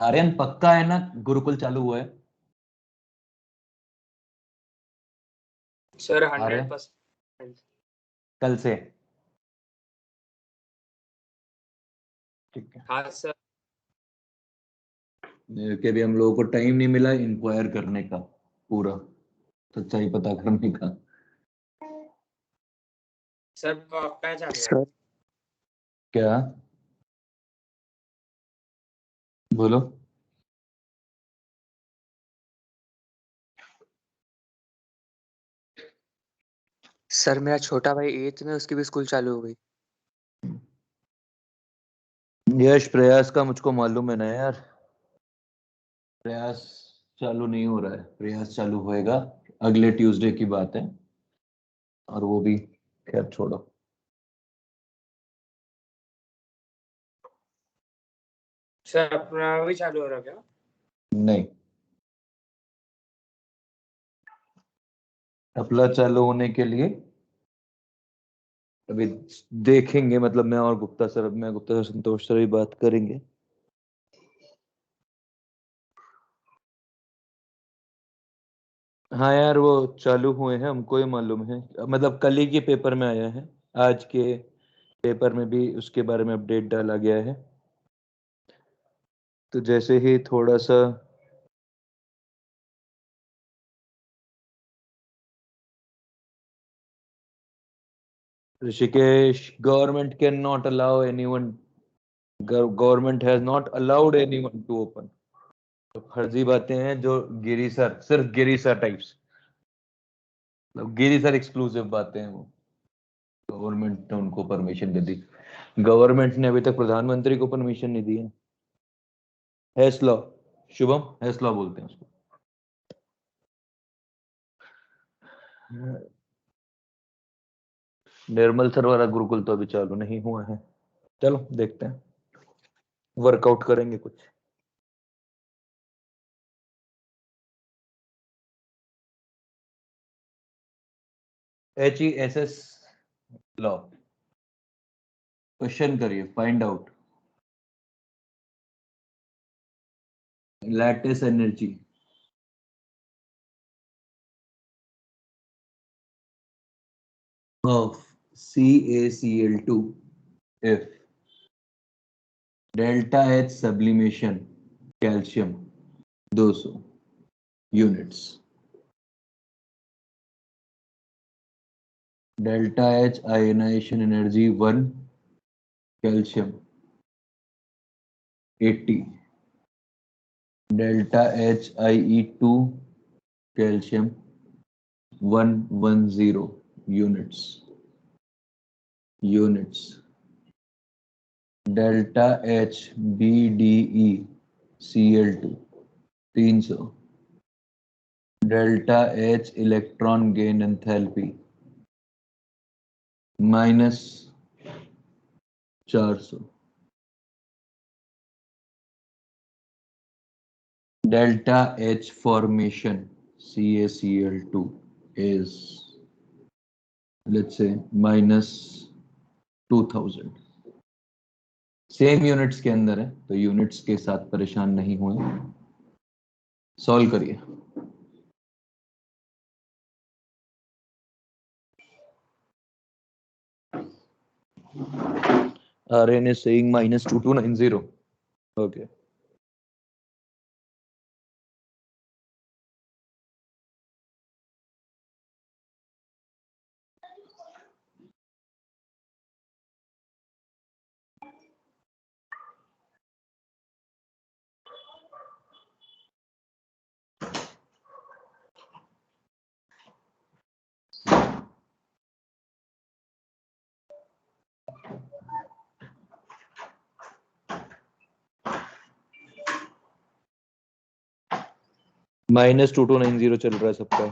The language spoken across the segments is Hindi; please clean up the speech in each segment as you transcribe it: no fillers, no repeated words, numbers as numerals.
आर्यन पक्का है ना, गुरुकुल चालू हुआ है? सर आर्यन 100%। कल से? ठीक है। हाँ सर। कि भी हम लोगों को टाइम नहीं मिला इंक्वायर करने का, पूरा सच्चाई पता करने का। सर पक्का चालू है। क्या? बोलो। सर मेरा छोटा भाई 8th में, उसकी भी स्कूल चालू हो गई। यश प्रयास का मुझको मालूम है ना यार। प्रयास चालू नहीं हो रहा है, प्रयास चालू होएगा अगले ट्यूसडे की बात है। और वो भी खैर छोड़ो। सर अपना भी चालू हो रहा क्या? नहीं, अपना चालू होने के लिए अभी देखेंगे, मतलब मैं और गुप्ता सर, मैं गुप्ता सर संतोष सर भी बात करेंगे। हाँ यार, वो चालू हुए हैं, हमको ही मालूम है, मतलब कल ही के पेपर में आया है। आज के पेपर में भी उसके बारे में अपडेट डाला गया है। तो जैसे ही थोड़ा सा Rishikesh, government can not allow anyone, government has not allowed anyone to open. तो फर्जी बातें हैं जो गिरी सर, सिर्फ गिरी सर टाइप्स, मतलब गिरी सर एक्सक्लूसिव बातें हैं वो। गवर्नमेंट ने उनको परमिशन दे दी। गवर्नमेंट ने अभी तक प्रधानमंत्री को परमिशन नहीं दी है। हैसलॉ, शुभम हैसलॉ बोलते हैं उसको। निर्मल सर वाला गुरुकुल तो अभी चालू नहीं हुआ है। चलो देखते हैं, वर्कआउट करेंगे कुछ। HESS लॉ, क्वेश्चन करिए, find out lattice energy of CaCl2 if delta H sublimation calcium 200 units, delta H ionization energy 1, calcium 80, delta H IE2 calcium 110 units, delta H BDE Cl2 300, delta H electron gain enthalpy -400, delta H formation CaCl2 is, let's say, -2000। Same units के अंदर है, तो यूनिट्स के साथ परेशान नहीं हुए। सॉल्व करिए। Rn is saying -2290. Okay. -2290 चल रहा है सबका।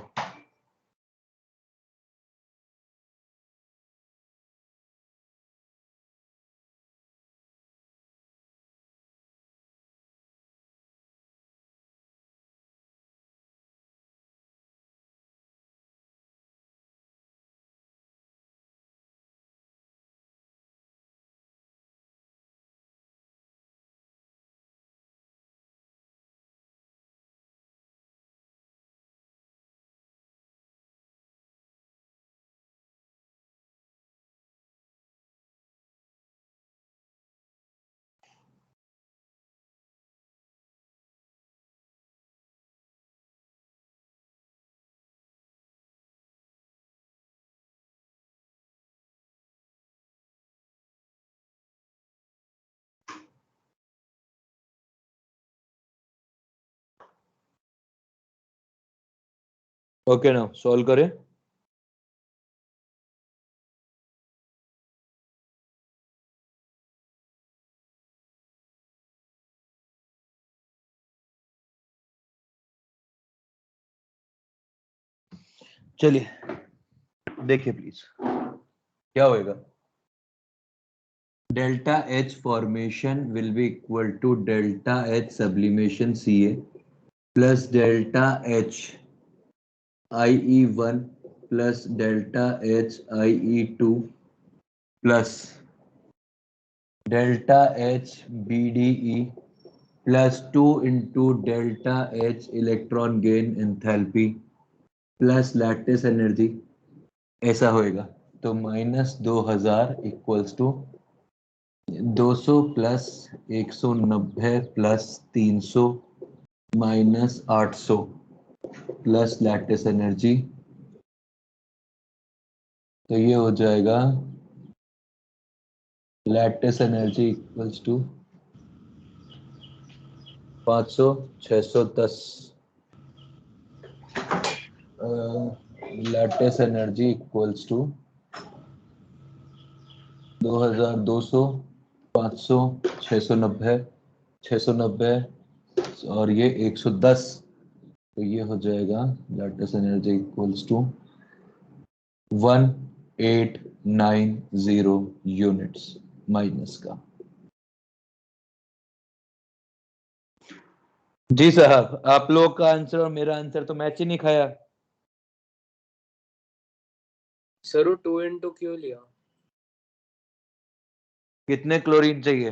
ओके ना, सॉल्व करें। चलिए देखिए प्लीज क्या होएगा। Delta H formation will be equal to delta H sublimation C A plus delta H I E one plus delta H I E two plus delta H B D E plus 2 into delta H electron gain enthalpy plus lattice energy, ऐसा होएगा। तो -2000 equals to 200 plus 190 plus 300 minus 800 plus lattice energy, तो ये हो जाएगा lattice energy equals to 500 610 lattice energy equals to 2200 500 690 690 और ये 110, तो ये हो जाएगा lattice energy equals to 1890 units minus का। जी साहब, आप लोग का आंसर और मेरा आंसर तो मैच ही नहीं खाया। सर 2 into क्यों लिया? कितने क्लोरीन चाहिए?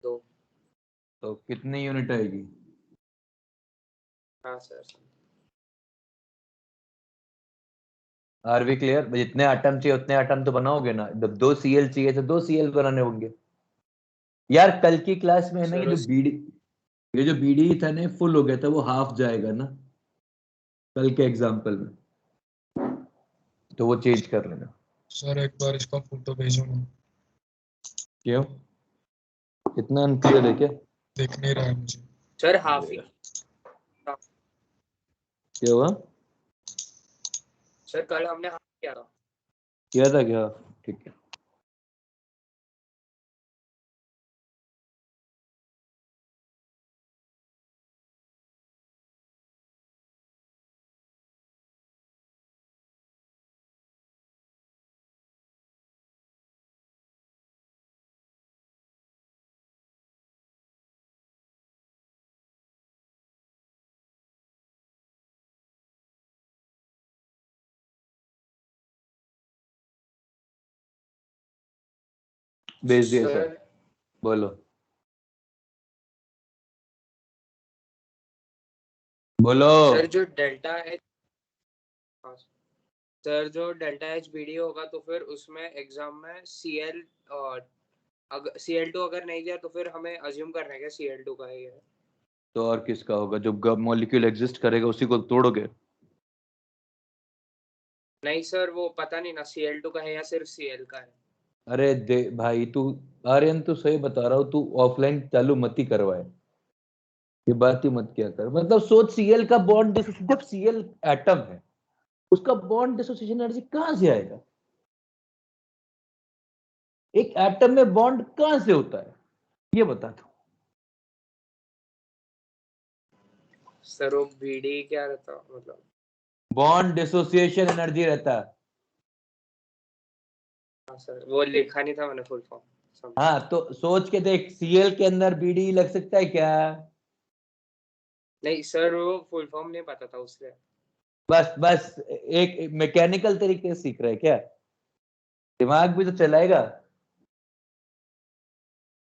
2। तो कितनी यूनिट आएगी? हाँ सर। Are we clear? जितने एटम चाहिए उतने एटम तो बनाओगे ना। जब 2 Cl चाहिए तो 2 Cl बनाने होंगे। यार कल की क्लास में है ना, ये जो बीडी था ना फुल हो गया था, वो हाफ जाएगा ना कल के एग्जाम्पल में, तो वो चेंज कर लेना। सर एक बार इसका फोटो भेजो ना। क्यों, इतना अनक्लियर है क्या? दिख नहीं रहा है मुझे। सर हाफ ही। क्या हुआ? सर कल हमने हाफ किया था। किया था क्या? ठीक है। भेज दिया सर। बोलो बोलो। सर जो डेल्टा एच, सर जो डेल्टा एच बी डी होगा तो फिर उसमें एग्जाम में Cl अगर Cl2 अगर नहीं दिया तो फिर हमें अज्यूम करना है क्या Cl2 का ही है? तो और किसका होगा? जो मॉलिक्यूल एग्जिस्ट करेगा उसी को तोड़ोगे। नहीं सर वो पता नहीं ना Cl2 का है या सिर्फ Cl का है। अरे दे भाई, तू आर्यन तू सही बता रहा हूँ, तू ऑफलाइन चालू मत ही करवाए, ये बात ही मत किया कर। मतलब सोच, Cl का बॉन्ड, जब Cl एटम है उसका बॉन्ड डिसोसिएशन एनर्जी कहां से आएगा? एक एटम में बॉन्ड कहां से होता है ये बता दो। सर वो बीडी क्या रहता मतलब? बॉन्ड डिसोसिएशन एनर्जी रहता है। हाँ सर वो लिखा नहीं था मैंने फुल फॉर्म। हाँ तो सोच के देख, Cl के अंदर बीडी लग सकता है क्या? नहीं सर वो फुल फॉर्म नहीं पता था उससे। बस बस एक मैकेनिकल तरीके से सीख रहे हैं क्या? दिमाग भी तो चलाएगा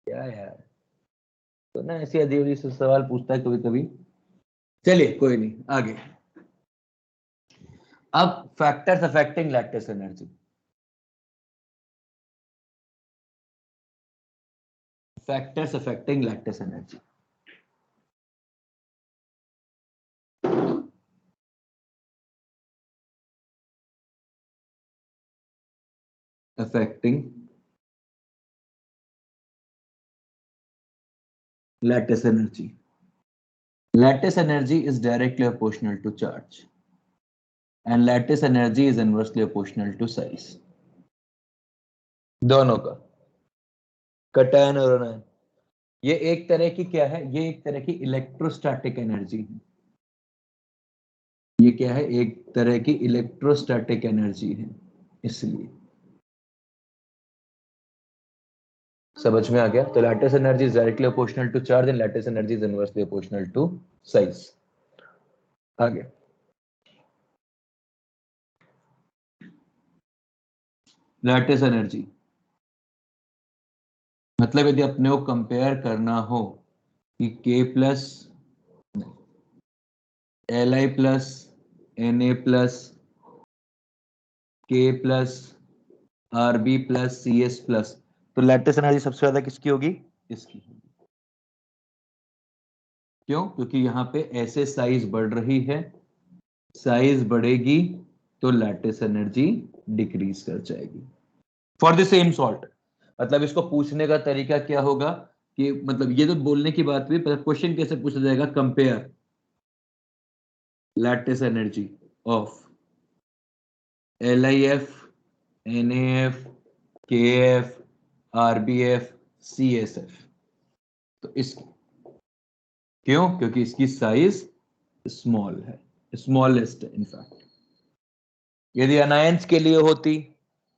क्या यार। तो ना ऐसी अजीब अजीब से सवाल पूछता है कभी कभी। चलिए कोई नहीं, आगे। अब factors affecting lattice energy. Factors affecting lattice energy. affecting lattice energy। Lattice energy is directly proportional to charge and lattice energy is inversely proportional to size. दोनों का, कटायन और आनायन। ये एक तरह की क्या है, ये एक तरह की इलेक्ट्रोस्टैटिक एनर्जी है। ये क्या है, एक तरह की इलेक्ट्रोस्टैटिक एनर्जी है। इसलिए समझ में आ गया? तो lattice energy is directly proportional to charge and lattice energy is inversely proportional to size. आगे लैटिस एनर्जी मतलब यदि अपने को कंपेयर करना हो कि K plus L I plus N A plus K plus R B plus C S plus, तो लैटिस एनर्जी सबसे ज्यादा किसकी होगी? इसकी। क्यों? क्योंकि यहाँ पे ऐसे साइज बढ़ रही है, साइज बढ़ेगी तो लैटिस एनर्जी डिक्रीज कर जाएगी फॉर द सेम सॉल्ट। मतलब इसको पूछने का तरीका क्या होगा कि मतलब ये तो बोलने की बात हुई, पर क्वेश्चन कैसे पूछा जाएगा? Compare lattice energy of LIF, NAF, KF, RBF, CSF। तो इसकी क्यों? क्योंकि इसकी साइज स्मॉल है, स्मॉलेस्ट है इनफैक्ट। यदि अनायंस के लिए होती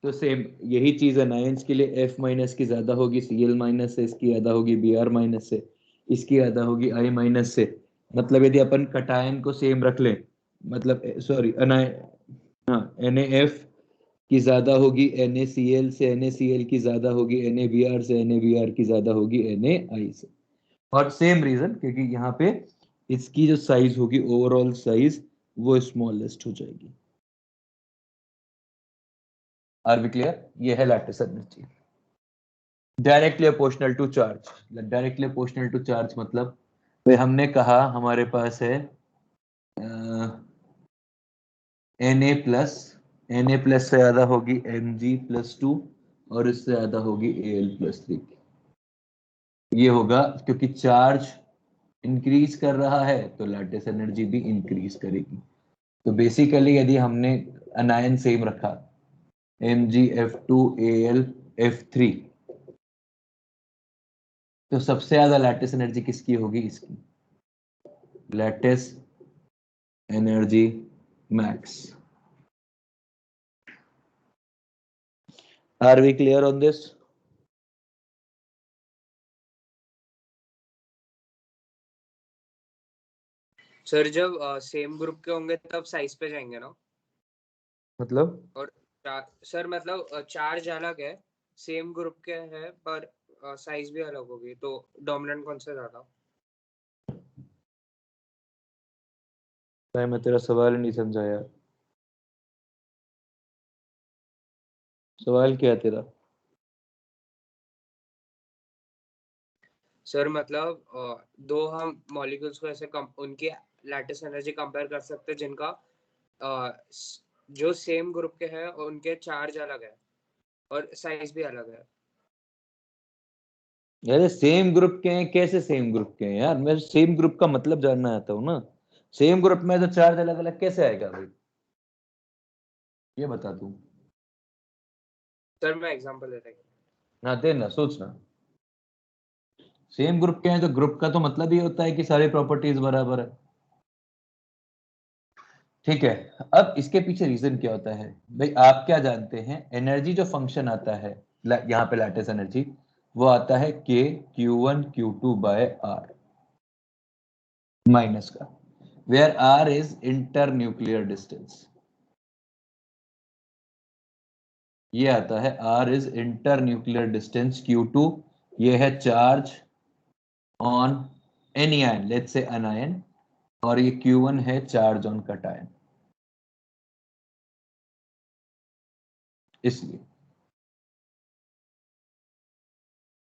तो सेम यही चीज अनायंस के लिए F माइनस की ज्यादा होगी Cl माइनस से, इसकी ज्यादा होगी Br माइनस से, इसकी ज्यादा होगी I माइनस से। मतलब यदि अपन कटायन को सेम रख लें, मतलब सॉरी हाँ NaF की ज्यादा होगी NaCl से, NaCl की ज्यादा होगी NaBr से, NaBr की ज्यादा होगी NaI से। और सेम रीजन क्योंकि यहाँ पे इसकी जो साइज होगी ओवरऑल साइज वो स्मॉलेस्ट हो जाएगी। Are we clear? ये है lattice energy directly proportional to charge. Directly proportional to charge मतलब भाई हमने कहा हमारे पास है Na प्लस से ज्यादा होगी Mg+2 और इससे ज्यादा होगी Al+3। ये होगा क्योंकि चार्ज इंक्रीज कर रहा है तो लैटिस एनर्जी भी इंक्रीज करेगी। तो बेसिकली यदि हमने अनायन सेम रखा MgF2Al तो सबसे ज्यादा लैटिस एनर्जी किसकी होगी? इसकी। Lattice energy max. Are we clear on this? Sir जब सेम ग्रुप के होंगे तब साइज पे जाएंगे ना? मतलब और सर मतलब चार्ज अलग है, सेम ग्रुप के है पर साइज भी अलग होगी, तो डोमिनेंट कौन सा ज्यादा? मैं तेरा सवाल नहीं समझा यार। सवाल क्या है तेरा? सर मतलब दो हम मॉलिक्यूल्स को ऐसे उनकी लैटिस एनर्जी कंपेयर कर सकते हैं जिनका जो सेम ग्रुप के हैं उनके चार्ज अलग है और साइज भी अलग है। यार सेम ग्रुप के हैं? कैसे सेम ग्रुप के हैं यार? मैं सेम ग्रुप का मतलब जानना चाहता हूँ ना। सेम ग्रुप में तो चार्ज अलग अलग कैसे आएगा भाई? ये बता तू। सर मैं एग्जांपल दे रहा हूँ ना देना सोचना। सेम ग्रुप के हैं तो ग्रुप का तो मतलब ही होता है कि सारी प्रॉपर्टीज बराबर है। ठीक है, अब इसके पीछे रीजन क्या होता है भाई? आप क्या जानते हैं? एनर्जी जो फंक्शन आता है यहाँ पे लैटिस एनर्जी वो आता है K Q1 Q2 by R minus का, where R is inter nuclear distance. ये आता है R is inter nuclear distance, Q2 ये है charge on any ion, let's say anion, और ये Q1 है चार्ज ऑन कटायन। इसलिए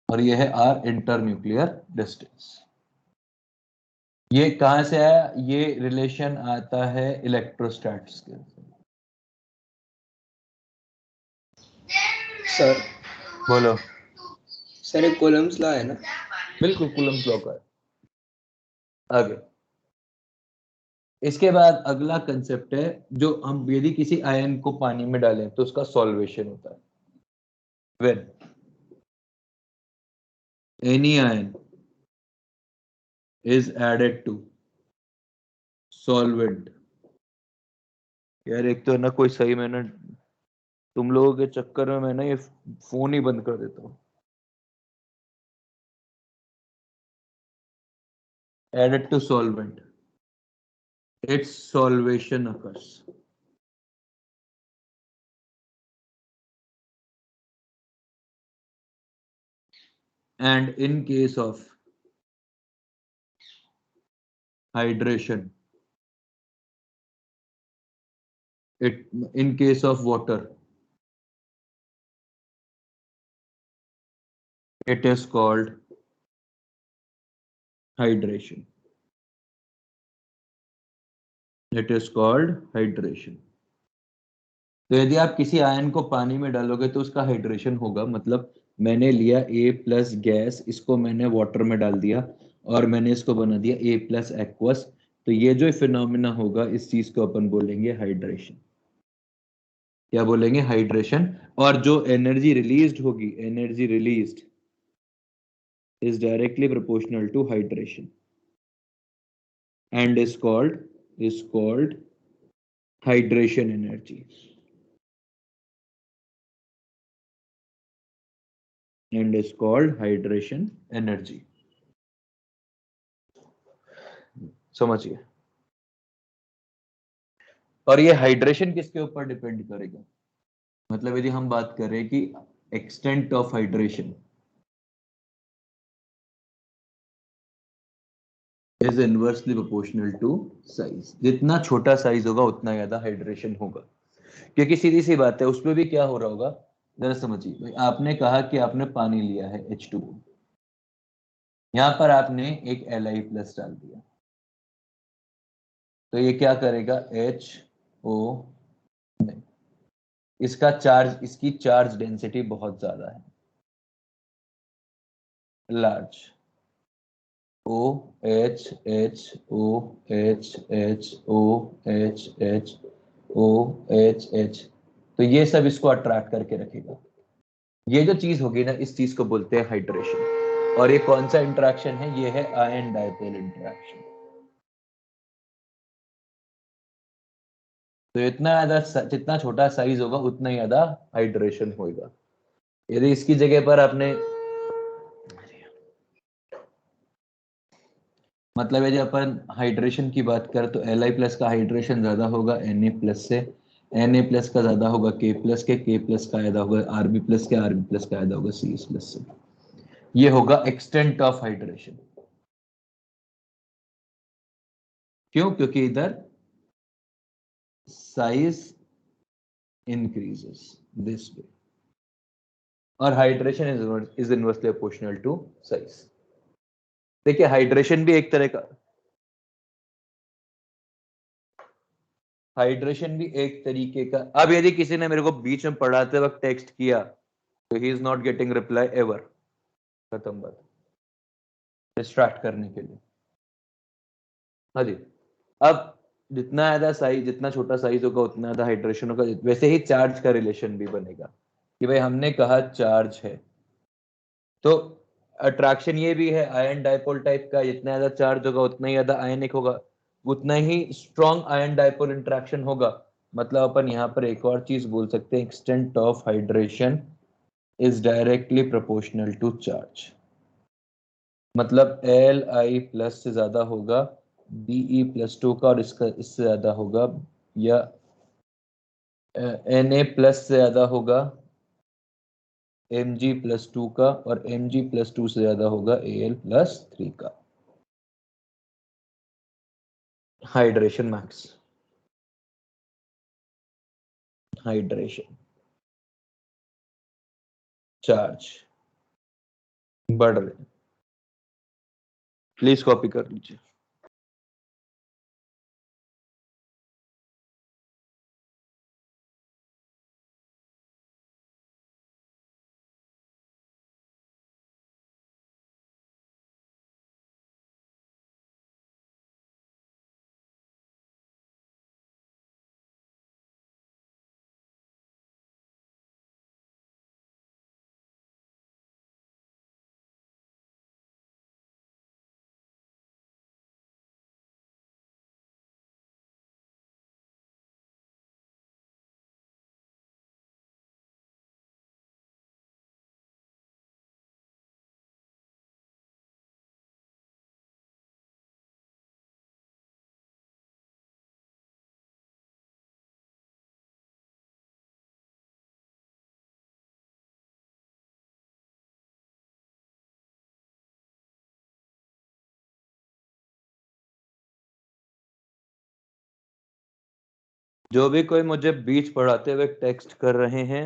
और ये है R इंटर न्यूक्लियर डिस्टेंस। ये कहां से आया? ये रिलेशन आता है इलेक्ट्रोस्टैट्स के। सर बोलो। सर एक कूलम्ब्स लॉ है ना? बिल्कुल कूलम्ब्स लॉ का है। आगे इसके बाद अगला कंसेप्ट है, जो हम यदि किसी आयन को पानी में डालें तो उसका सॉल्वेशन होता है। when any ion is added to solvent, यार एक तो है ना कोई सही, मैंने तुम लोगों के चक्कर में मैं ना ये फोन ही बंद कर देता हूँ। added to solvent, its solvation occurs. And in case of hydration, in case of water, it is called hydration. It is called hydration. तो यदि आप किसी आयन को पानी में डालोगे तो उसका हाइड्रेशन होगा। मतलब मैंने लिया A प्लस गैस, इसको मैंने वाटर में डाल दिया और मैंने इसको बना दिया A प्लस एक्वस, तो ये जो फिनोमिना होगा इस चीज को अपन बोलेंगे हाइड्रेशन। क्या बोलेंगे? हाइड्रेशन। और जो एनर्जी रिलीज्ड होगी, energy released is directly proportional to hydration and is called hydration energy, and is called hydration energy. समझिए। और ये हाइड्रेशन किसके ऊपर डिपेंड करेगा? मतलब यदि हम बात करें कि extent of hydration is inversely proportional to size. जितना छोटा साइज होगा उतना ज्यादा हाइड्रेशन होगा, क्योंकि सीधी सी बात है, उसमें भी क्या हो रहा होगा जरा समझिए। भाई आपने कहा कि आपने पानी लिया है H2O, यहां पर आपने एक Li प्लस डाल दिया, तो ये क्या करेगा? HO, इसका चार्ज, इसकी चार्ज डेंसिटी बहुत ज्यादा है, large. O H H O H H O H H O H H, तो ये सब इसको अट्रैक्ट करके रखेगा। ये जो चीज होगी ना, इस चीज को बोलते हैं हाइड्रेशन। और ये कौन सा इंटरेक्शन है? ये है आयन डायपोल इंटरेक्शन। तो इतना ज्यादा, जितना छोटा साइज होगा उतना ही ज्यादा हाइड्रेशन होगा। यदि इसकी जगह पर आपने, मतलब यदि अपन हाइड्रेशन की बात करें तो Li प्लस का हाइड्रेशन ज्यादा होगा Na प्लस से, Na प्लस का ज्यादा होगा K प्लस के, K प्लस का ज्यादा होगा Rb प्लस के, Rb प्लस का ज्यादा होगा Cs प्लस से। ये होगा एक्सटेंट ऑफ हाइड्रेशन। क्यों? क्योंकि इधर साइज increases this way, और hydration is inversely proportional to size. देखिए हाइड्रेशन भी एक तरह का, हाइड्रेशन भी एक तरीके का। अब यदि किसी ने मेरे को बीच में पढ़ाते वक्त टेक्स्ट किया तो he is not getting reply ever, खत्म बात, डिस्ट्रैक्ट करने के लिए। हाँ जी। अब जितना ज्यादा साइज, जितना छोटा साइज होगा उतना ज्यादा हाइड्रेशन होगा। वैसे ही चार्ज का रिलेशन भी बनेगा कि भाई हमने कहा चार्ज है, तो अट्रैक्शन ये भी है आयन डायपोल टाइप का, जितना ज्यादा चार्ज होगा उतना ही ज्यादा आयनिक होगा, उतना ही स्ट्रॉन्ग आयन डायपोल इंटरेक्शन होगा। मतलब अपन यहाँ पर एक और चीज बोल सकते हैं, extent of hydration is directly proportional to charge. मतलब Li प्लस से ज्यादा होगा Be प्लस 2 का, और इसका इससे ज्यादा होगा, या Na प्लस से ज्यादा होगा Mg प्लस 2 का, और Mg प्लस 2 से ज्यादा होगा Al प्लस 3 का। हाइड्रेशन मैक्स, हाइड्रेशन, चार्ज बढ़ रहे, प्लीज कॉपी कर लीजिए। जो भी कोई मुझे बीच पढ़ाते हुए टेक्स्ट कर रहे हैं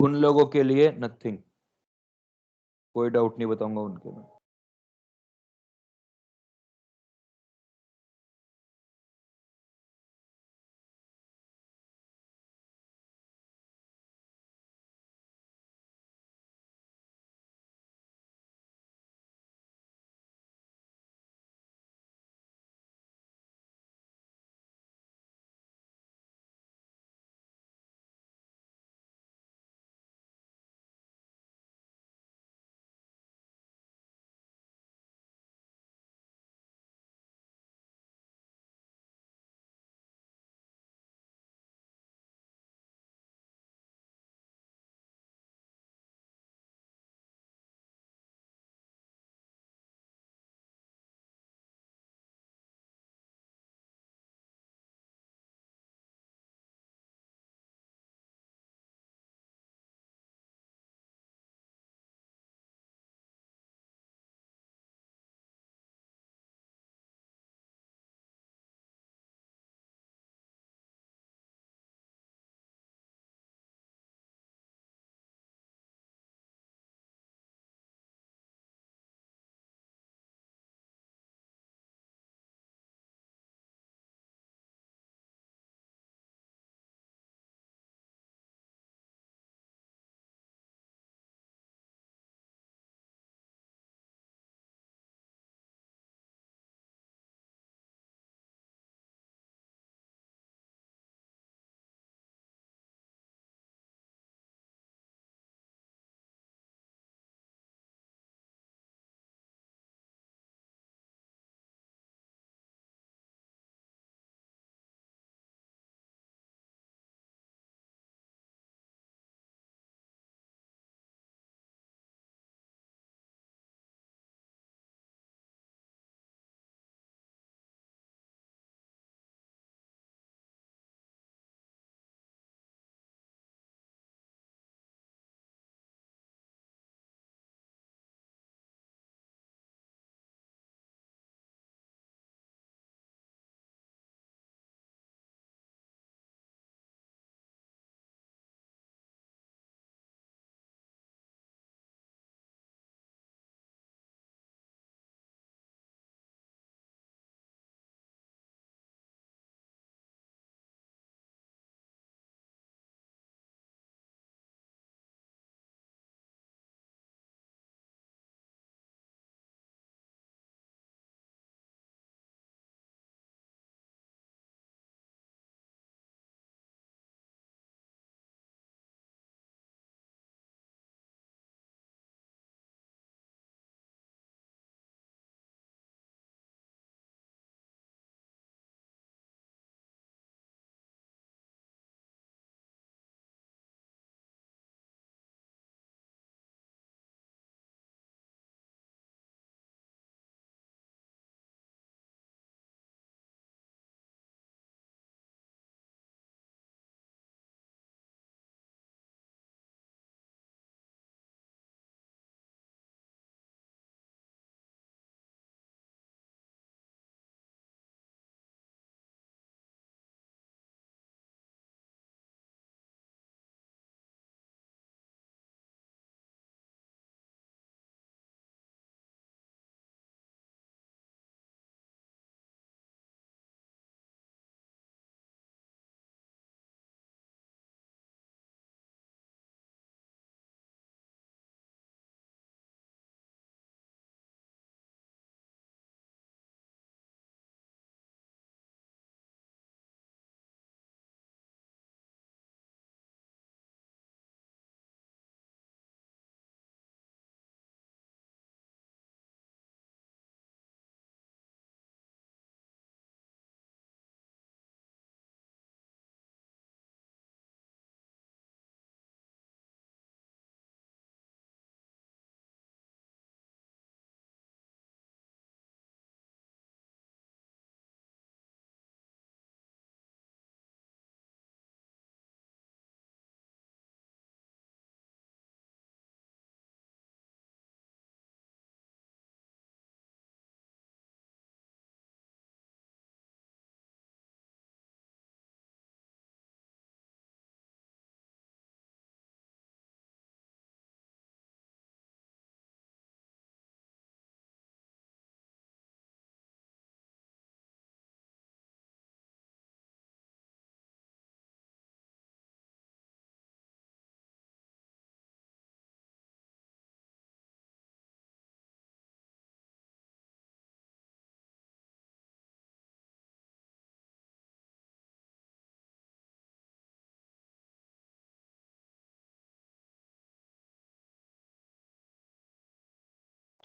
उन लोगों के लिए नथिंग, कोई डाउट नहीं बताऊंगा उनके में।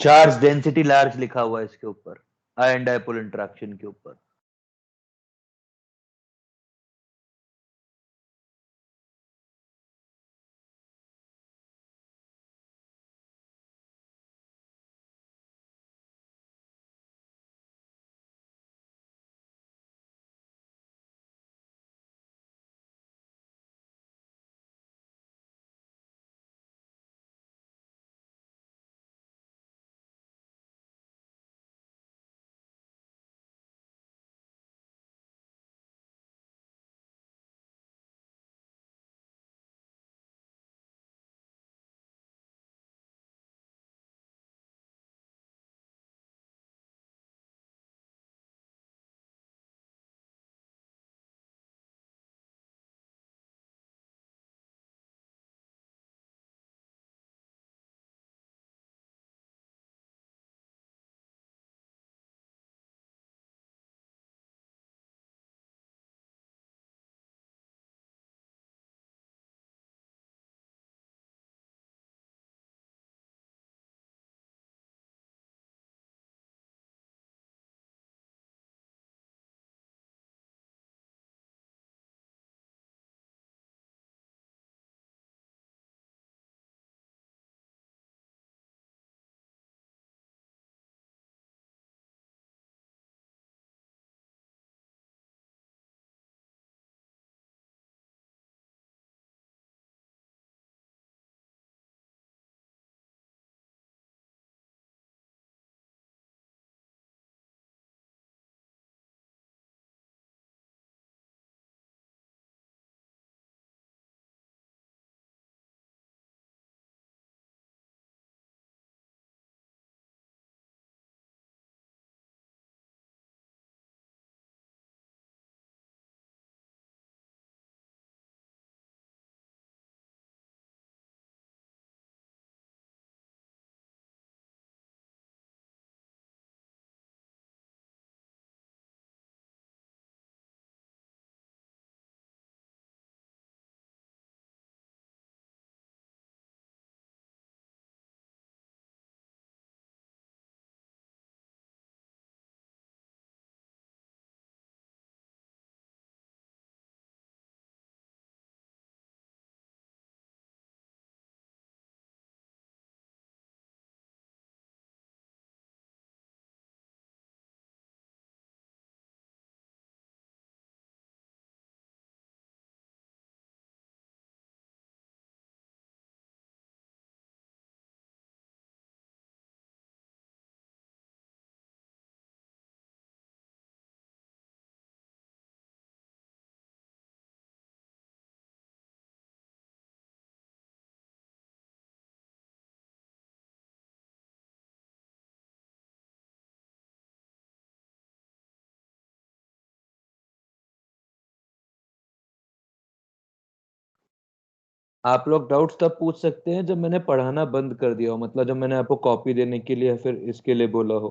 चार्ज डेंसिटी लार्ज लिखा हुआ है इसके ऊपर, आयन डायपोल इंटरेक्शन के ऊपर। आप लोग डाउट्स तब पूछ सकते हैं जब मैंने पढ़ाना बंद कर दिया हो, मतलब जब मैंने आपको कॉपी देने के लिए फिर इसके लिए बोला हो।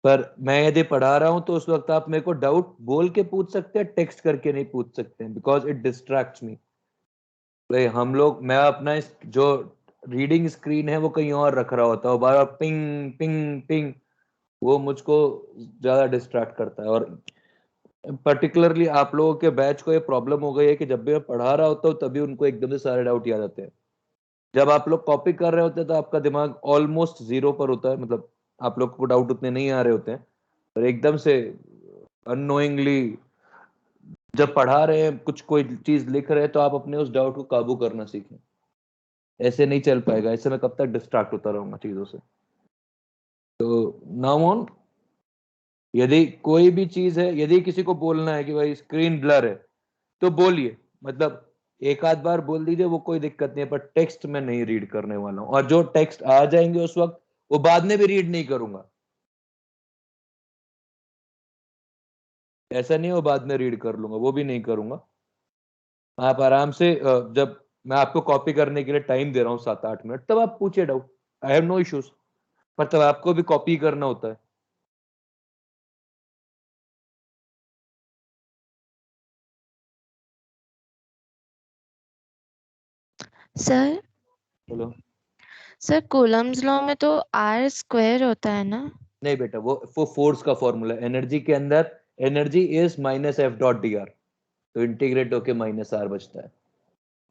पर मैं यदि पढ़ा रहा हूं तो उस वक्त आप मेरे को डाउट बोल के पूछ सकते हैं, टेक्स्ट करके नहीं पूछ सकते हैं, बिकॉज इट डिस्ट्रैक्ट्स मी। भाई हम लोग, मैं अपना जो रीडिंग स्क्रीन है वो कहीं और रख रहा होता है, बार बार पिंग पिंग पिंग, वो मुझको ज्यादा डिस्ट्रैक्ट करता है। और पर्टिकुलरली आप लोगों के बैच को ये प्रॉब्लम हो गई है कि जब भी मैं पढ़ा रहा होता हूँ तभी उनको एकदम से सारे डाउट याद आते हैं। जब आप लोग कॉपी कर रहे होते हैं तो आपका दिमाग ऑलमोस्ट जीरो पर होता है, मतलब आप लोग को डाउट उतने नहीं आ रहे होते हैं। और एकदम से अननोइंगली जब पढ़ा रहे हैं, कुछ कोई चीज लिख रहे हैं, तो आप अपने उस डाउट को काबू करना सीखें। ऐसे नहीं चल पाएगा, ऐसे मैं कब तक डिस्ट्रैक्ट होता रहूंगा चीजों से। तो नाउ ऑन, यदि कोई भी चीज है, यदि किसी को बोलना है कि भाई स्क्रीन ब्लर है, तो बोलिए, मतलब एक आध बार बोल दीजिए, वो कोई दिक्कत नहीं है। पर टेक्स्ट में नहीं रीड करने वाला हूं, और जो टेक्स्ट आ जाएंगे उस वक्त वो बाद में भी रीड नहीं करूंगा। ऐसा नहीं हो बाद में रीड कर लूंगा, वो भी नहीं करूंगा। आप आराम से जब मैं आपको कॉपी करने के लिए टाइम दे रहा हूँ 7-8 मिनट, तब आप पूछिए doubt, I have no issues. पर तब आपको भी कॉपी करना होता है। सर चलो, सर कूलम्स लॉ में तो आर स्क्वायर होता है ना? नहीं बेटा, वो फोर्स का फॉर्मूला, एनर्जी के अंदर energy is minus F dot D R, तो इंटीग्रेट होके माइनस आर बचता है,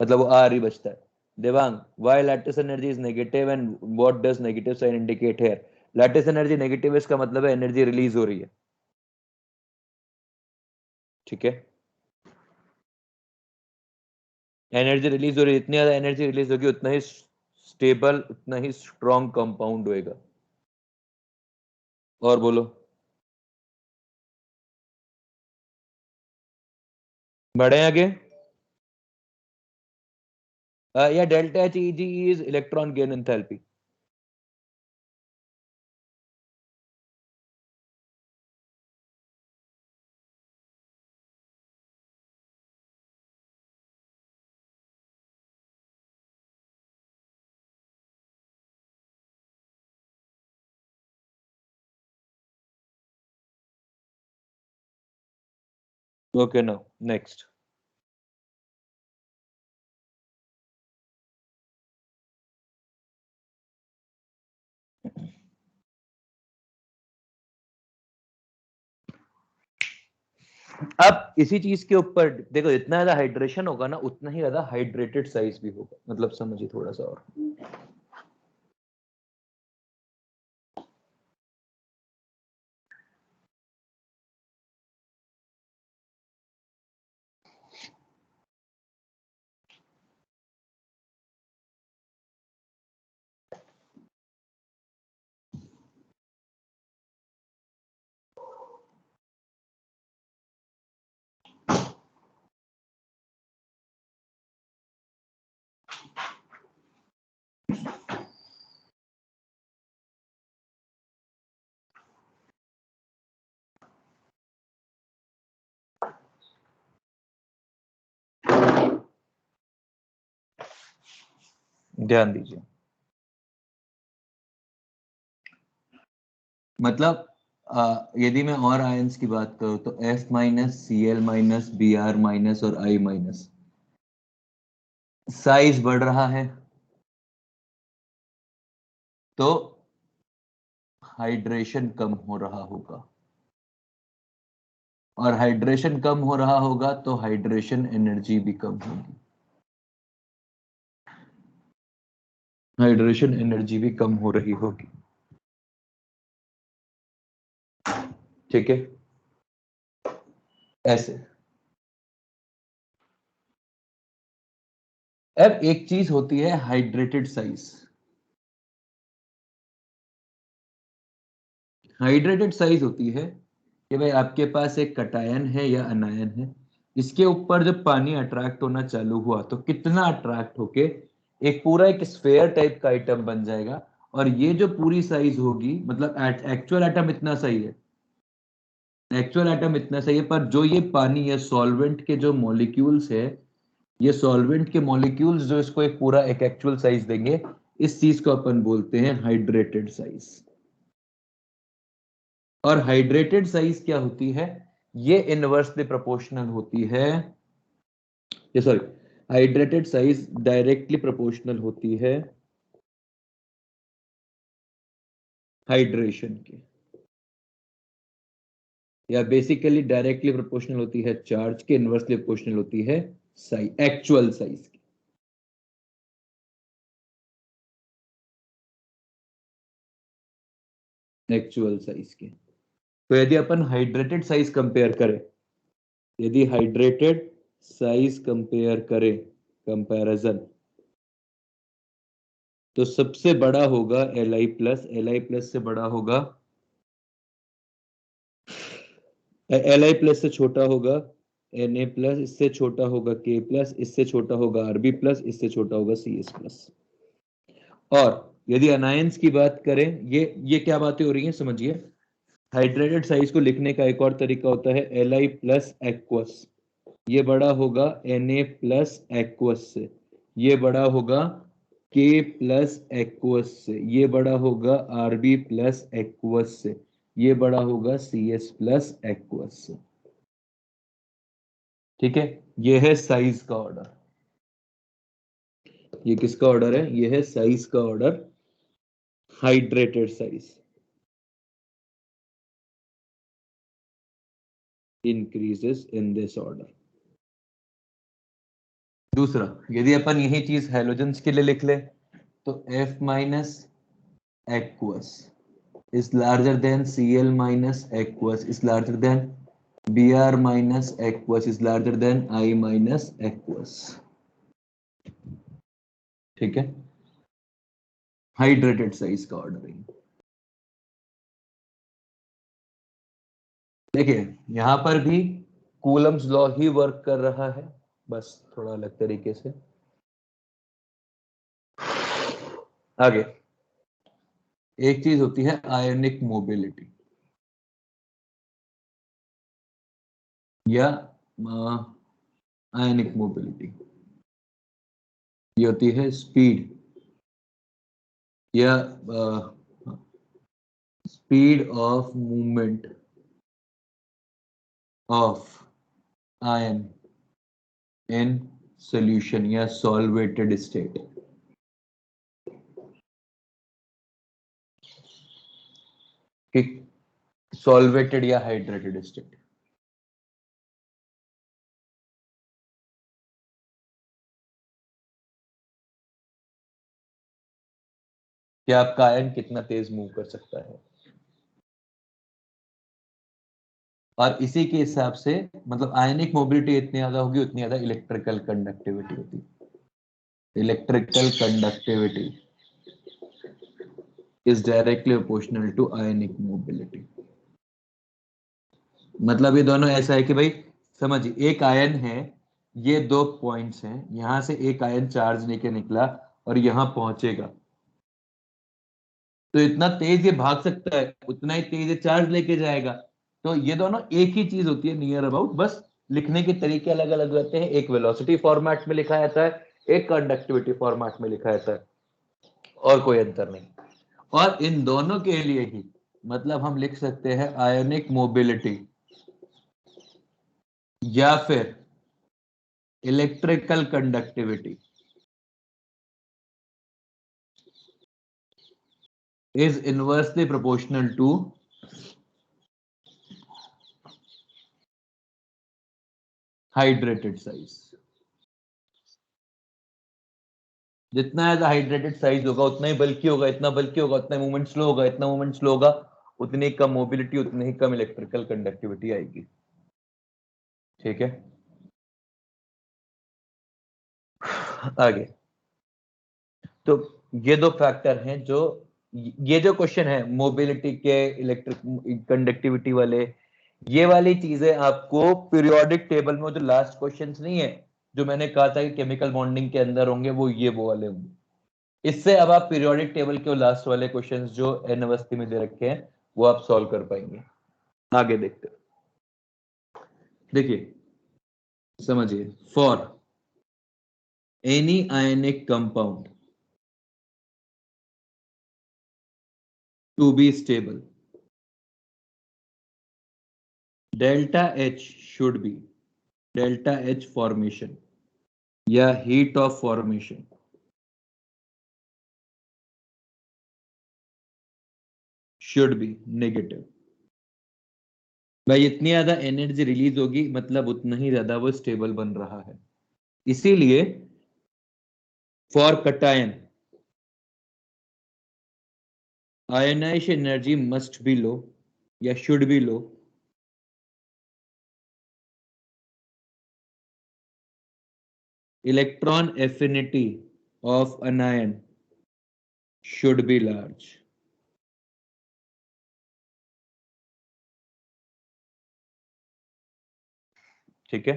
मतलब वो आर ही बचता है। Devang, why lattice energy is negative and what does negative sign indicate here? Lattice energy negative, इसका मतलब है एनर्जी रिलीज हो रही है, ठीक है। एनर्जी रिलीज हो रही है, इतनी ज्यादा एनर्जी रिलीज होगी उतना ही स्टेबल, उतना ही स्ट्रॉन्ग कंपाउंड होएगा। और बोलो, बढ़े आगे। या delta H E G is electron gain enthalpy. Okay, now next. अब इसी चीज के ऊपर देखो, जितना ज्यादा हाइड्रेशन होगा ना उतना ही ज्यादा हाइड्रेटेड साइज भी होगा, मतलब समझिए थोड़ा सा और। ध्यान दीजिए, मतलब यदि मैं और आयंस की बात करूं तो F minus, Cl minus, Br minus और I माइनस, साइज बढ़ रहा है तो हाइड्रेशन कम हो रहा होगा, और हाइड्रेशन कम हो रहा होगा तो हाइड्रेशन एनर्जी भी कम होगी, हाइड्रेशन एनर्जी भी कम हो रही होगी, ठीक है। ऐसे अब एक चीज होती है हाइड्रेटेड साइज। हाइड्रेटेड साइज होती है कि भाई आपके पास एक कटायन है या अनायन है, इसके ऊपर जब पानी अट्रैक्ट होना चालू हुआ तो कितना अट्रैक्ट होके एक पूरा एक स्फेयर टाइप का आइटम बन जाएगा, और ये जो पूरी साइज होगी, मतलब एक्चुअल एटम इतना सही है, एक्चुअल एटम इतना सही है, पर जो ये पानी या सॉल्वेंट के जो मॉलिक्यूल्स है, ये सॉल्वेंट के मॉलिक्यूल्स जो इसको एक पूरा एक एक्चुअल साइज देंगे, इस चीज को अपन बोलते हैं हाइड्रेटेड साइज। और हाइड्रेटेड साइज क्या होती है? ये इनवर्सली प्रोपोर्शनल होती है, ये sorry, hydrated size directly proportional होती है हाइड्रेशन के, या बेसिकली डायरेक्टली प्रोपोर्शनल होती है चार्ज के, इनवर्सली प्रोपोर्शनल होती है साइज, एक्चुअल साइज की। एक्चुअल साइज के। तो यदि अपन हाइड्रेटेड साइज कंपेयर करें, यदि हाइड्रेटेड साइज कंपेयर करें, कंपैरिजन, तो सबसे बड़ा होगा Li प्लस, Li प्लस से बड़ा होगा, Li प्लस से छोटा होगा Na प्लस, इससे छोटा होगा K प्लस, इससे छोटा होगा Rb प्लस, इससे छोटा होगा Cs प्लस। और यदि अनायंस की बात करें, ये क्या बातें हो रही हैं समझिए। हाइड्रेटेड साइज को लिखने का एक और तरीका होता है Li प्लस एक्वस, ये बड़ा होगा Na प्लस एक्वस से, ये बड़ा होगा K प्लस एक्वस से, ये बड़ा होगा Rb प्लस एक्वस से, ये बड़ा होगा Cs प्लस एक्वस से, ठीक है। ये है साइज का ऑर्डर, ये किसका ऑर्डर है? ये है साइज का order. hydrated size increases in this order. दूसरा, यदि अपन यही चीज हेलोजेंस के लिए लिख ले तो F minus aqueous is larger than Cl minus aqueous is larger than Br minus aqueous is larger than I minus aqueous. ठीक है, हाइड्रेटेड साइज का ऑर्डरिंग. देखिए यहां पर भी कूलम्स लॉ ही वर्क कर रहा है, बस थोड़ा अलग तरीके से. आगे एक चीज होती है आयनिक मोबिलिटी या आयनिक मोबिलिटी. ये होती है स्पीड या speed of movement of ion in solution या सॉल्वेटेड स्टेट. सॉल्वेटेड या हाइड्रेटेड स्टेट. कि आपका आयन कितना तेज मूव कर सकता है, और इसी के हिसाब से मतलब आयनिक मोबिलिटी इतनी ज्यादा होगी उतनी ज्यादा इलेक्ट्रिकल कंडक्टिविटी होती. Electrical conductivity is directly proportional to ionic mobility. मतलब ये दोनों ऐसा है कि भाई समझिए, एक आयन है, ये दो पॉइंट्स हैं, यहां से एक आयन चार्ज लेके निकला और यहां पहुंचेगा, तो इतना तेज ये भाग सकता है, उतना ही तेज ये चार्ज लेके जाएगा. तो ये दोनों एक ही चीज होती है नियर अबाउट, बस लिखने के तरीके अलग अलग रहते हैं. एक वेलोसिटी फॉर्मेट में लिखा जाता है, एक कंडक्टिविटी फॉर्मेट में लिखा जाता है, और कोई अंतर नहीं. और इन दोनों के लिए ही मतलब हम लिख सकते हैं आयोनिक मोबिलिटी या फिर electrical conductivity is inversely proportional to hydrated size. जितना ज्यादा हाइड्रेटेड साइज होगा उतना ही बल्कि होगा, इतना बल्कि होगा उतना मूवमेंट स्लो होगा, इतना मूवमेंट स्लो होगा उतनी कम मोबिलिटी, उतनी ही कम इलेक्ट्रिकल कंडक्टिविटी आएगी. ठीक है, आगे. तो ये दो फैक्टर हैं जो, ये जो क्वेश्चन है मोबिलिटी के इलेक्ट्रिक कंडक्टिविटी वाले, ये वाली चीजें आपको पीरियोडिक टेबल में जो लास्ट क्वेश्चंस नहीं है जो मैंने कहा था कि केमिकल बॉन्डिंग के अंदर होंगे, वो वाले होंगे. इससे अब आप पीरियोडिक टेबल के लास्ट वाले क्वेश्चंस जो एन अवस्थी में दे रखे हैं वो आप सॉल्व कर पाएंगे. आगे देखते हैं. देखिए समझिए, for any ionic compound to be stable, delta H should be delta H formation या heat of formation should be negative. भाई इतनी ज्यादा एनर्जी रिलीज होगी मतलब उतना ही ज्यादा वो स्टेबल बन रहा है. इसीलिए for cation ionization energy must be low या should be low. Electron affinity of anion should be large. ठीक है,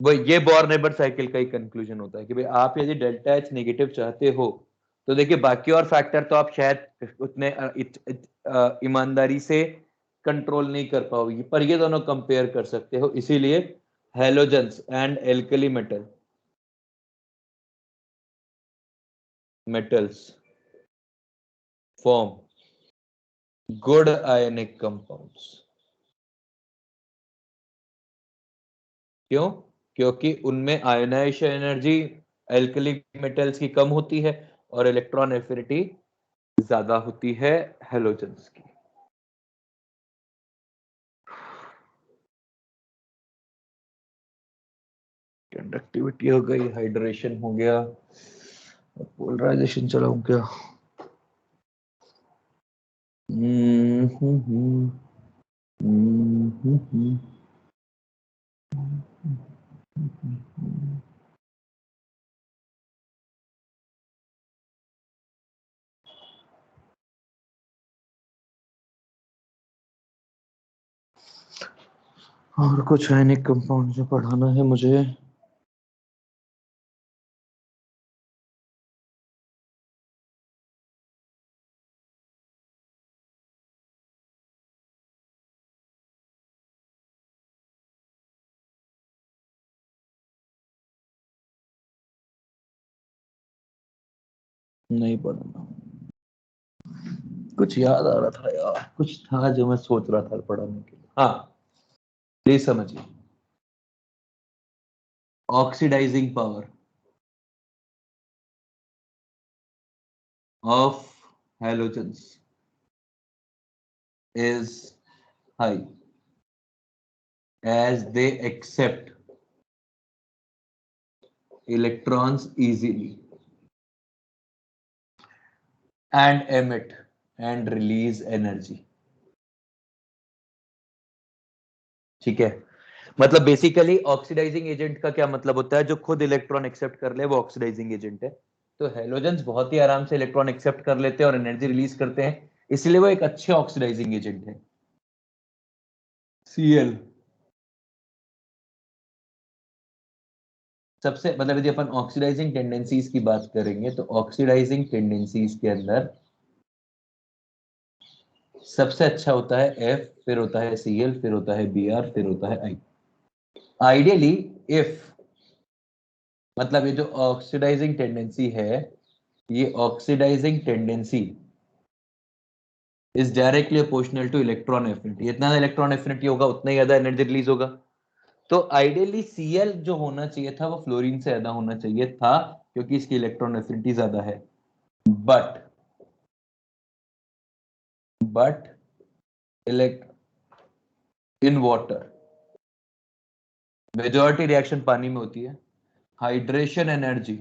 वो ये बोर-नेबर साइकिल का ही कंक्लूजन होता है कि भाई आप यदि डेल्टा एच नेगेटिव चाहते हो तो देखिए बाकी और फैक्टर तो आप शायद उतने ईमानदारी से कंट्रोल नहीं कर पाओगे, पर ये दोनों कंपेयर कर सकते हो. इसीलिए halogens and alkali metals form good ionic compounds. क्यों? क्योंकि उनमें आयनाइजेशन एनर्जी एल्कली मेटल्स की कम होती है और इलेक्ट्रॉन एफिनिटी ज्यादा होती है हेलोजेंस की। कंडक्टिविटी हो गई, हाइड्रेशन हो गया, पोलराइजेशन चलाऊं क्या? और कुछ आयनिक कंपाउंड जो पढ़ाना है मुझे? नहीं पढ़ना, कुछ याद आ रहा था यार, कुछ था जो मैं सोच रहा था पढ़ाने के लिए। हाँ, प्लीज समझिए। Oxidising power of halogens is high as they accept electrons easily and emit and release energy। ठीक है, मतलब बेसिकली ऑक्सीडाइजिंग एजेंट का क्या मतलब होता है? जो खुद इलेक्ट्रॉन एक्सेप्ट कर ले वो ऑक्सीडाइजिंग एजेंट है। तो हेलोजेंस बहुत ही आराम से इलेक्ट्रॉन एक्सेप्ट कर लेते हैं और एनर्जी रिलीज करते हैं, इसलिए वो एक अच्छे ऑक्सीडाइजिंग एजेंट है। Cl सबसे, मतलब यदि अपन ऑक्सीडाइजिंग टेंडेंसीज की बात करेंगे तो ऑक्सीडाइजिंग टेंडेंसीज के अंदर सबसे अच्छा होता है F, फिर होता है Cl, फिर होता है Br, फिर होता है I। आइडियली इफ, मतलब ये जो ऑक्सीडाइजिंग टेंडेंसी है, ये oxidising tendency is directly proportional to electron affinity. जितना इलेक्ट्रॉन एफिनिटी होगा उतना ही ज्यादा एनर्जी रिलीज होगा। तो आइडियली Cl जो होना चाहिए था वो फ्लोरीन से ज्यादा होना चाहिए था, क्योंकि इसकी इलेक्ट्रॉन एफिनिटी ज्यादा है। But in water majority reaction पानी में होती है, hydration energy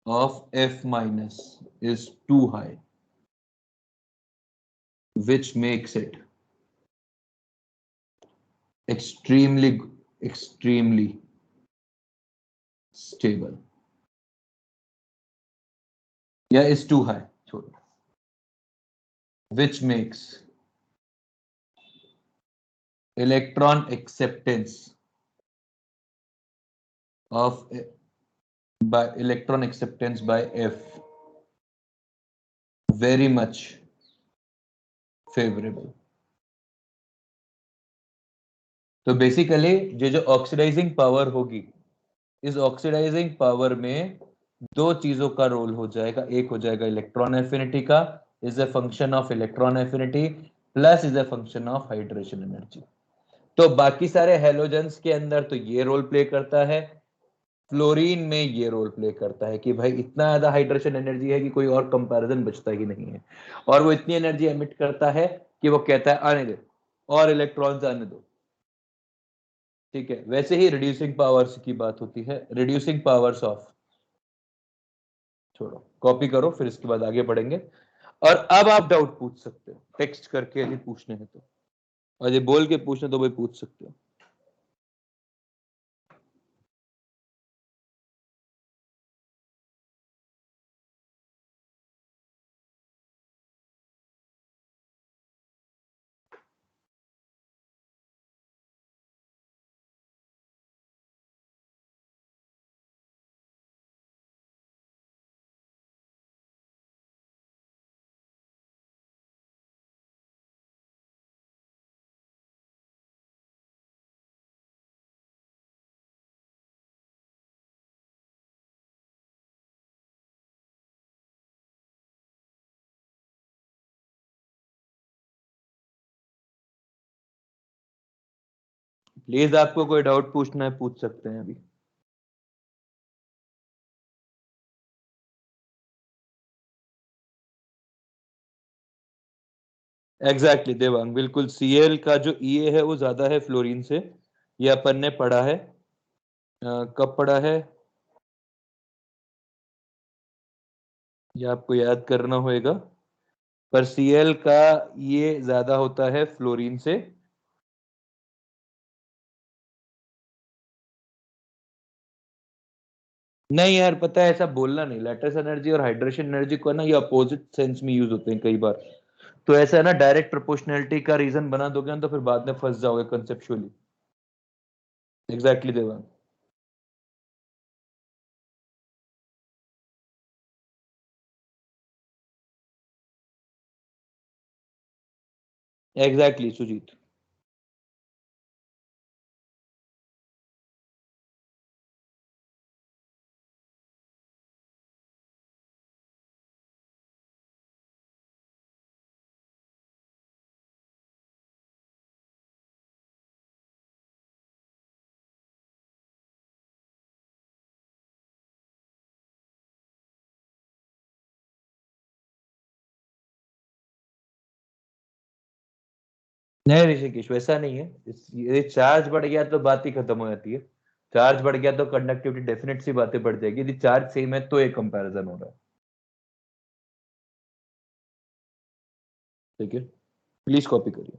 of F minus is too high, which makes it extremely stable। या is too high, छोड़ो, which makes electron acceptance of by electron acceptance by F very much favorable। तो बेसिकली ये जो ऑक्सीडाइजिंग पावर होगी, इस ऑक्सीडाइजिंग पावर में दो चीजों का रोल हो जाएगा। एक हो जाएगा इलेक्ट्रॉन एफिनिटी का, is a function of electron affinity, plus is a function of hydration energy. तो बाकी सारे हेलोजेंस के अंदर तो ये रोल प्ले करता है, फ्लोरीन में ये रोल प्ले करता है कि भाई इतना ज्यादा हाइड्रेशन एनर्जी है कि कोई और कंपैरिजन बचता ही नहीं है, और वो इतनी एनर्जी एमिट करता है कि वो कहता है आने दे और इलेक्ट्रॉन्स आने दो। ठीक है, वैसे ही रिड्यूसिंग पावर्स की बात होती है, रिड्यूसिंग पावर्स ऑफ, छोड़ो, कॉपी करो, फिर इसके बाद आगे बढ़ेंगे। और अब आप डाउट पूछ सकते हो टेक्स्ट करके, यदि पूछने हैं तो, और यदि बोल के पूछने तो भाई पूछ सकते हो। प्लीज आपको कोई डाउट पूछना है पूछ सकते हैं अभी। एग्जैक्टली देवांग, बिल्कुल। Cl का जो EA है वो ज्यादा है फ्लोरीन से। ये अपन ने पढ़ा है। कब पढ़ा है ये आपको याद करना होगा। पर Cl का ये ज्यादा होता है फ्लोरीन से। नहीं यार, पता है ऐसा बोलना नहीं। लैटिस एनर्जी और हाइड्रेशन एनर्जी को ना ये अपोजिट सेंस में यूज होते हैं कई बार। तो ऐसा है ना, डायरेक्ट प्रोपोर्शनैलिटी का रीजन बना दोगे ना तो फिर बाद में फंस जाओगे conceptually. Exactly Devang. Exactly Sujit. नहीं ऋषिकेश, वैसा नहीं है। ये चार्ज बढ़ गया तो बात ही खत्म हो जाती है। चार्ज बढ़ गया तो कंडक्टिविटी डेफिनेट सी बातें बढ़ जाएगी। यदि चार्ज सेम है तो एक कंपैरिजन हो रहा है। ठीक है, प्लीज कॉपी करिए।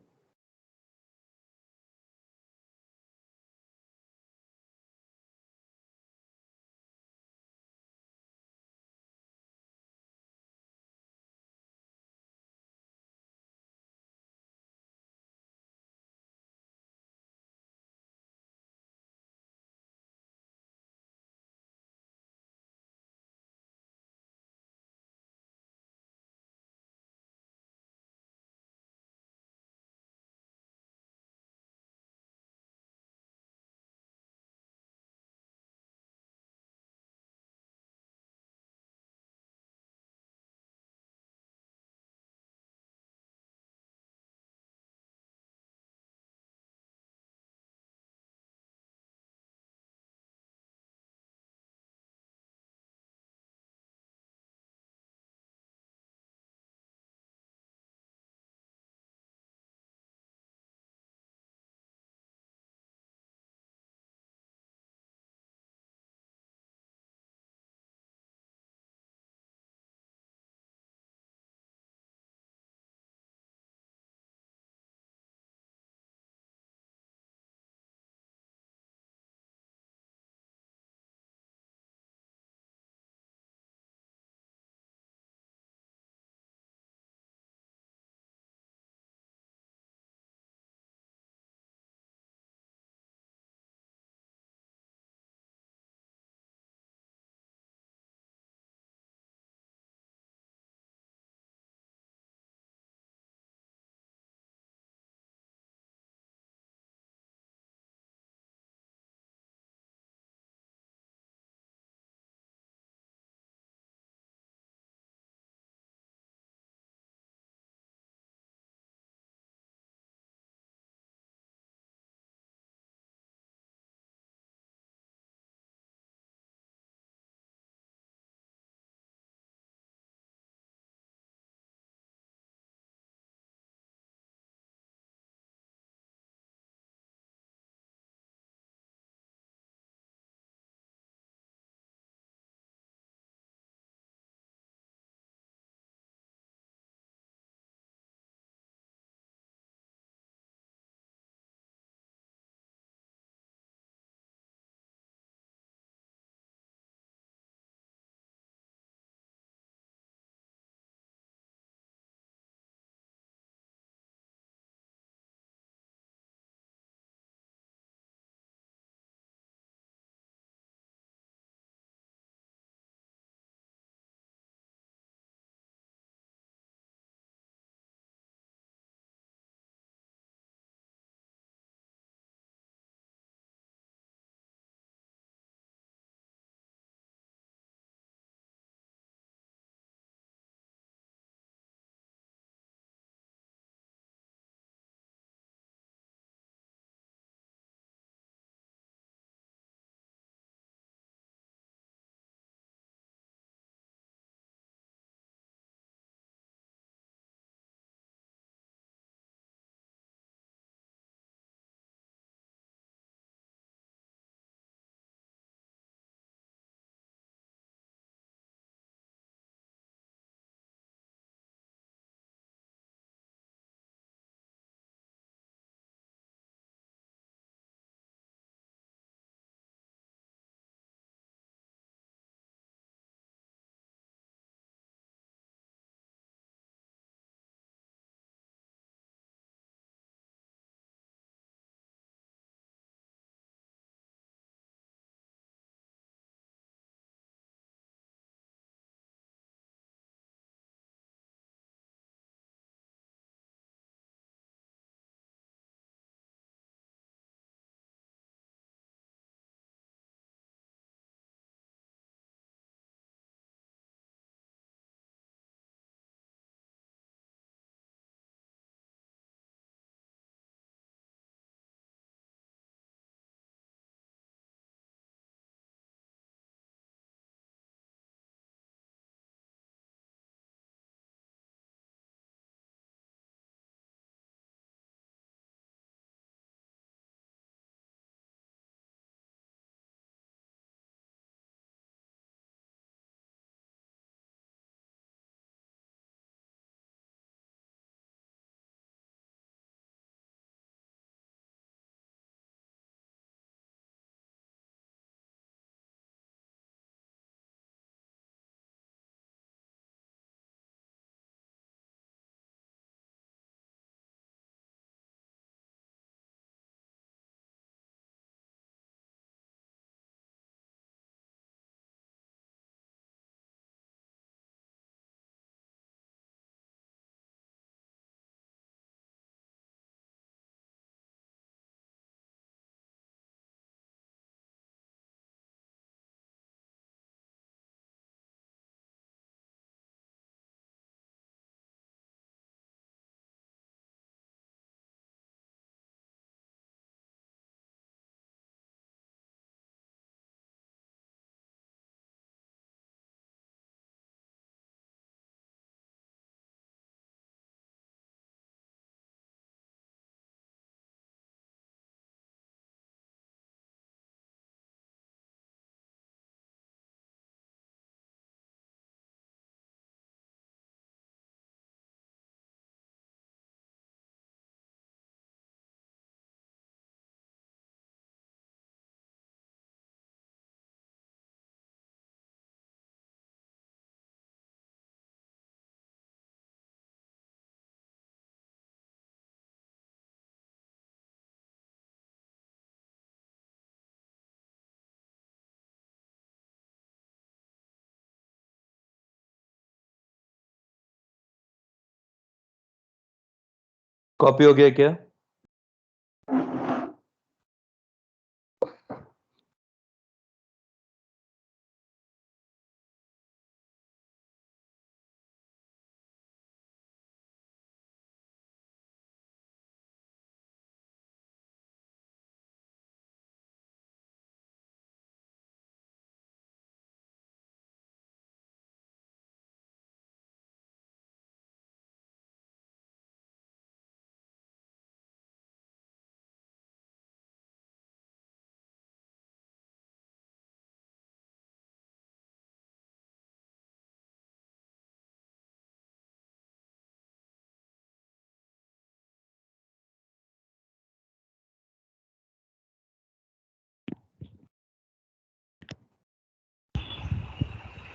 कॉपी हो गया क्या?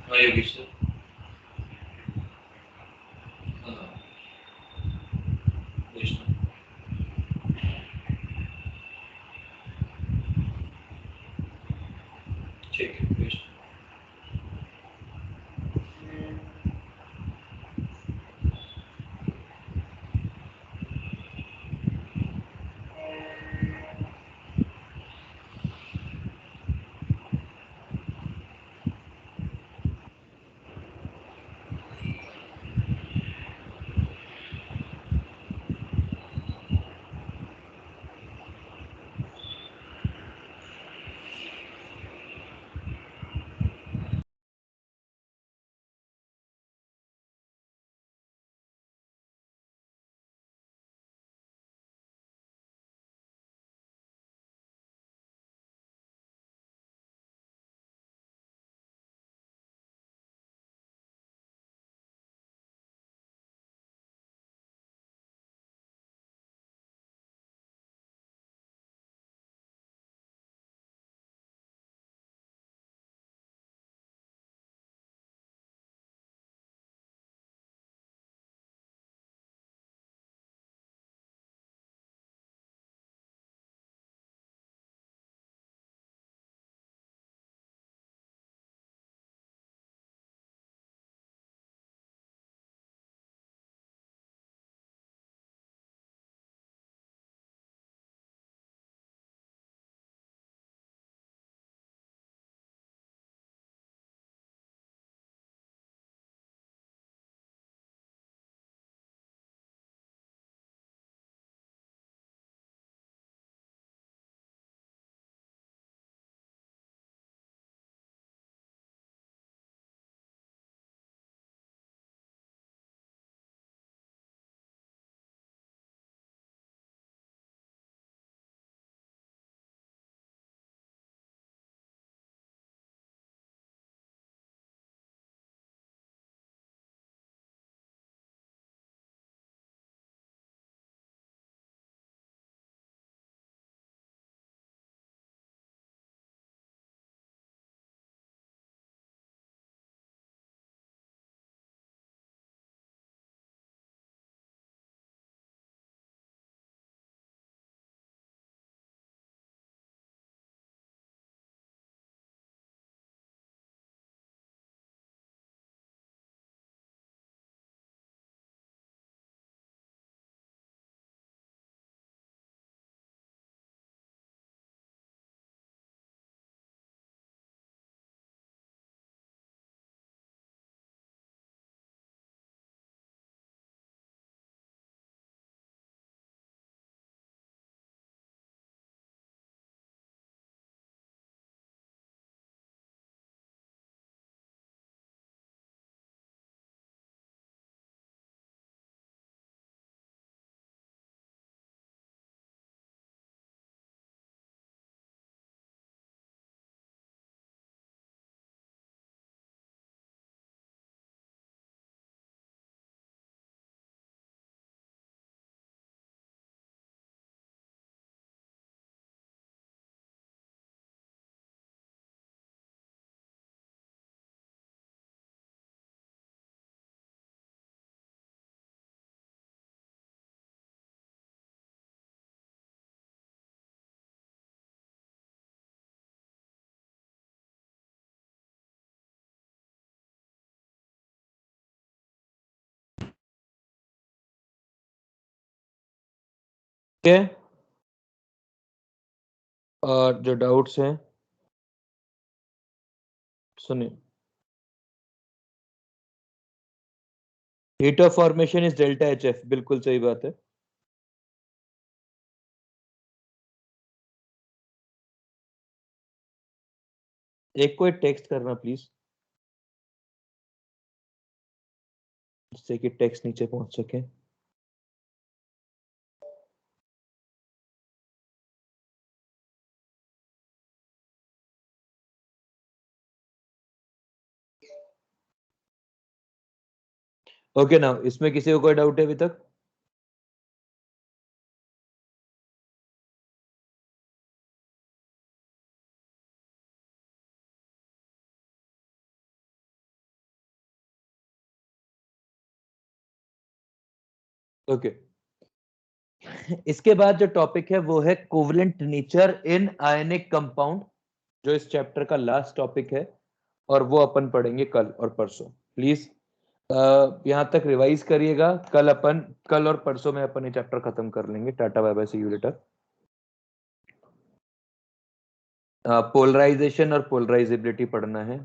हाँ योगेश सर। हाँ वैष्णव। ठीक है वैष्णव। है। और जो डाउट्स हैं सुनिए। Heat of formation is delta H F, बिल्कुल सही बात है। एक कोई टेक्स्ट करना प्लीज, जिससे कि टेक्स्ट नीचे पहुंच सके। ओके ना, इसमें किसी को कोई डाउट है अभी तक? ओके इसके बाद जो टॉपिक है वो है covalent nature in ionic compound, जो इस चैप्टर का लास्ट टॉपिक है, और वो अपन पढ़ेंगे कल और परसों। प्लीज यहां तक रिवाइज करिएगा। कल और परसों में अपन ये चैप्टर खत्म कर लेंगे। Tata bye bye, see you later. Polarisation और पोलराइजेबिलिटी पढ़ना है।